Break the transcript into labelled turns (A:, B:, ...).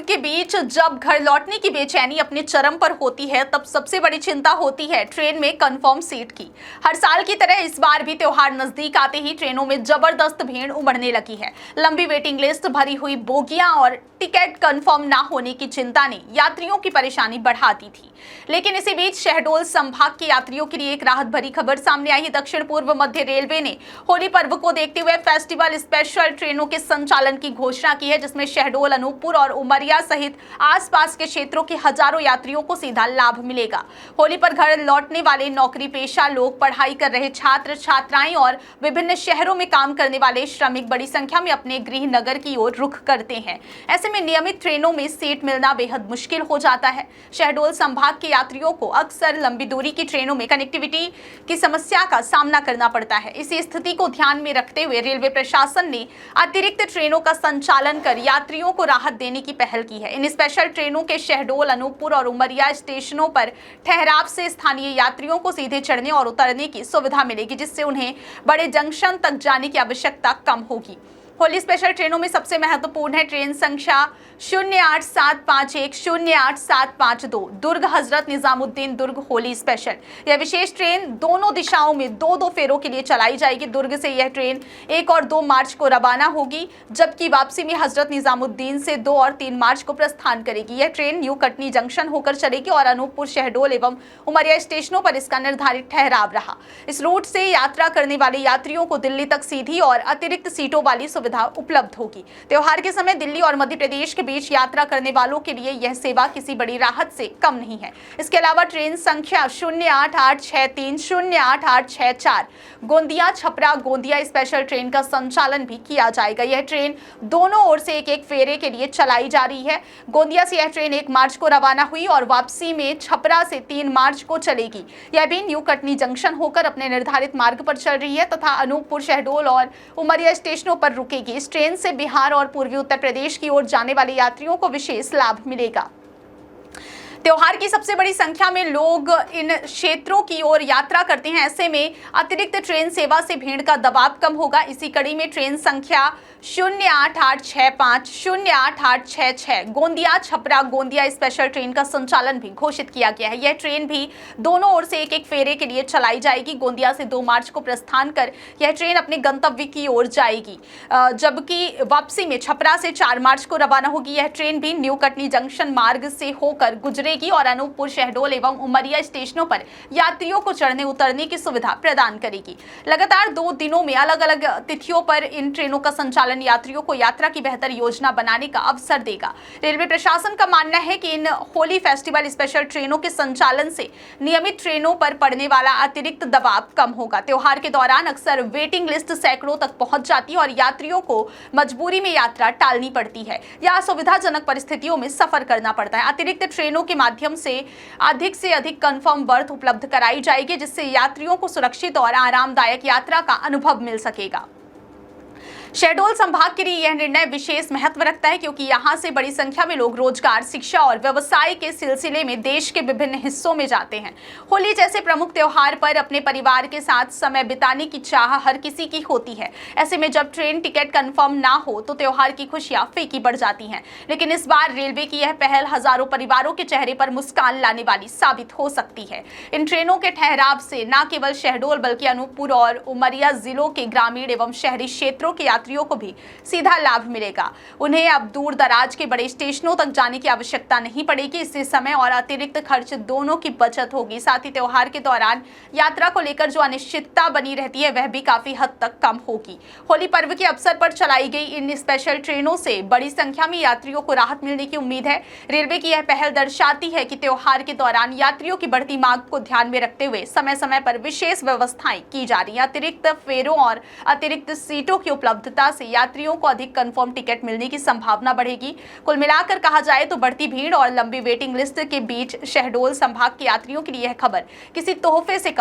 A: के बीच जब घर लौटने की बेचैनी अपने चरम पर होती है, तब सबसे बड़ी चिंता होती है ट्रेन में कंफर्म सीट की। हर साल की तरह इस बार भी त्योहार नजदीक आते ही ट्रेनों में जबरदस्त भीड़ उमड़ने लगी है। लंबी वेटिंग लिस्ट, भरी हुई बोगियां और टिकट कंफर्म ना होने की चिंता ने यात्रियों की परेशानी बढ़ा दी थी। लेकिन इसी बीच शहडोल संभाग के यात्रियों के लिए एक राहत भरी खबर सामने आई है। दक्षिण पूर्व मध्य रेलवे ने होली पर्व को देखते हुए फेस्टिवल स्पेशल ट्रेनों के संचालन की घोषणा की है, जिसमें शहडोल, अनूपपुर और उमरिया सहित आसपास के क्षेत्रों के हजारों यात्रियों को सीधा लाभ मिलेगा। होली पर घर लौटने वाले नौकरी पेशा लोग, पढ़ाई कर रहे छात्र छात्राएं और विभिन्न शहरों में काम करने वाले श्रमिक बड़ी संख्या में अपने गृह नगर की ओर रुख करते हैं। ऐसे में नियमित ट्रेनों में सीट मिलना बेहद मुश्किल हो जाता है। शहडोल संभाग के यात्रियों को अक्सर लंबी दूरी की ट्रेनों में कनेक्टिविटी की समस्या का सामना करना पड़ता है। इसी स्थिति को ध्यान में रखते हुए रेलवे प्रशासन ने अतिरिक्त ट्रेनों का संचालन कर यात्रियों को राहत देने की पहल की है। इन स्पेशल ट्रेनों के शहडोल, अनूपपुर और उमरिया स्टेशनों पर ठहराव से स्थानीय यात्रियों को सीधे चढ़ने और उतरने की सुविधा मिलेगी, जिससे उन्हें बड़े जंक्शन तक जाने की आवश्यकता कम होगी। होली स्पेशल ट्रेनों में सबसे महत्वपूर्ण है ट्रेन संख्या 08751 08752 दुर्ग हजरत निजामुद्दीन दुर्ग होली स्पेशल। यह विशेष ट्रेन दोनों दिशाओं में दो फेरों के लिए चलाई जाएगी। दुर्ग से यह ट्रेन 1 और 2 मार्च को रवाना होगी, जबकि वापसी में हजरत निजामुद्दीन से 2 और 3 मार्च को प्रस्थान करेगी। यह ट्रेन न्यू कटनी जंक्शन होकर चलेगी और अनूपपुर, शहडोल एवं उमरिया स्टेशनों पर इसका निर्धारित ठहराव रहा। इस रूट से यात्रा करने वाले यात्रियों को दिल्ली तक सीधी और अतिरिक्त सीटों वाली सुविधा उपलब्ध होगी। त्योहार के समय दिल्ली और मध्य प्रदेश के बीच यात्रा करने वालों के लिए यह सेवा किसी बड़ी राहत से कम नहीं है। इसके अलावा ट्रेन संख्या 08863 08864 गोंदिया छपरा गोंदिया स्पेशल ट्रेन का संचालन भी किया जाएगा। यह ट्रेन दोनों ओर से एक फेरे के लिए चलाई जा रही है। गोंदिया से यह ट्रेन 1 मार्च को रवाना हुई और वापसी में छपरा से 3 मार्च को चलेगी। यह भी न्यू कटनी जंक्शन होकर अपने निर्धारित मार्ग पर चल रही है तथा अनूपपुर, शहडोल और उमरिया स्टेशनों पर रुकेगी। इस ट्रेन से बिहार और पूर्वी उत्तर प्रदेश की ओर जाने वाले यात्रियों को विशेष लाभ मिलेगा। त्योहार की सबसे बड़ी संख्या में लोग इन क्षेत्रों की ओर यात्रा करते हैं। ऐसे में अतिरिक्त ट्रेन सेवा से भीड़ का दबाव कम होगा। इसी कड़ी में ट्रेन संख्या 08865 08866 गोंदिया छपरा गोंदिया स्पेशल ट्रेन का संचालन भी घोषित किया गया है। यह ट्रेन भी दोनों ओर से एक फेरे के लिए चलाई जाएगी। गोंदिया से 2 मार्च को प्रस्थान कर यह ट्रेन अपने गंतव्य की ओर जाएगी, जबकि वापसी में छपरा से 4 मार्च को रवाना होगी। यह ट्रेन भी न्यू कटनी जंक्शन मार्ग से होकर गुजरेगी और अनूपपुर, शहडोल एवं उमरिया स्टेशनों पर यात्रियों को चढ़ने उतरने की सुविधा प्रदान करेगी। लगातार 2 दिनों में अलग अलग तिथियों पर इन ट्रेनों का संचालन यात्रियों को यात्रा की बेहतर योजना बनाने का अवसर देगा। रेलवे प्रशासन का मानना है कि इन होली फेस्टिवल स्पेशल ट्रेनों के संचालन से नियमित ट्रेनों पर पड़ने वाला अतिरिक्त दबाव कम होगा। त्योहार के दौरान अक्सर वेटिंग लिस्ट सैकड़ों तक पहुंच जाती है और यात्रियों को मजबूरी में यात्रा टालनी पड़ती है या असुविधाजनक परिस्थितियों में सफर करना पड़ता है। अतिरिक्त ट्रेनों के माध्यम से अधिक कंफर्म बर्थ उपलब्ध कराई जाएगी, जिससे यात्रियों को सुरक्षित और आरामदायक यात्रा का अनुभव मिल सकेगा। शहडोल संभाग के लिए यह निर्णय विशेष महत्व रखता है, क्योंकि यहां से बड़ी संख्या में लोग रोजगार, शिक्षा और व्यवसाय के सिलसिले में देश के विभिन्न हिस्सों में जाते हैं। होली जैसे प्रमुख त्योहार पर अपने परिवार के साथ समय बिताने की चाह हर किसी की होती है। ऐसे में जब ट्रेन टिकट कंफर्म ना हो तो त्योहार की खुशियां फीकी पड़ जाती हैं। लेकिन इस बार रेलवे की यह पहल हजारों परिवारों के चेहरे पर मुस्कान लाने वाली साबित हो सकती है। इन ट्रेनों के ठहराव से न केवल शहडोल बल्कि अनूपपुर और उमरिया जिलों के ग्रामीण एवं शहरी क्षेत्रों के यात्रियों को भी सीधा लाभ मिलेगा। उन्हें अब दूर दराज के बड़े स्टेशनों तक जाने की आवश्यकता नहीं पड़ेगी। इससे समय और अतिरिक्त खर्च दोनों की बचत होगी। साथ ही त्योहार के दौरान यात्रा को लेकर जो अनिश्चितता बनी रहती है, वह भी काफी हद तक कम होगी। होली पर्व के अवसर पर चलाई गई इन स्पेशल ट्रेनों से बड़ी संख्या में यात्रियों को राहत मिलने की उम्मीद है। रेलवे की यह पहल दर्शाती है कि त्योहार के दौरान यात्रियों की बढ़ती मांग को ध्यान में रखते हुए समय समय पर विशेष व्यवस्थाएं की जा रही हैं। अतिरिक्त फेरों और अतिरिक्त सीटों की उपलब्धता से यात्रियों को अधिक कंफर्म टिकट मिलने की संभावना बढ़ेगी। कुल मिलाकर कहा जाए तो बढ़ती भीड़ और लंबी वेटिंग लिस्ट के बीच शहडोल संभाग के यात्रियों के लिए यह खबर किसी तोहफे से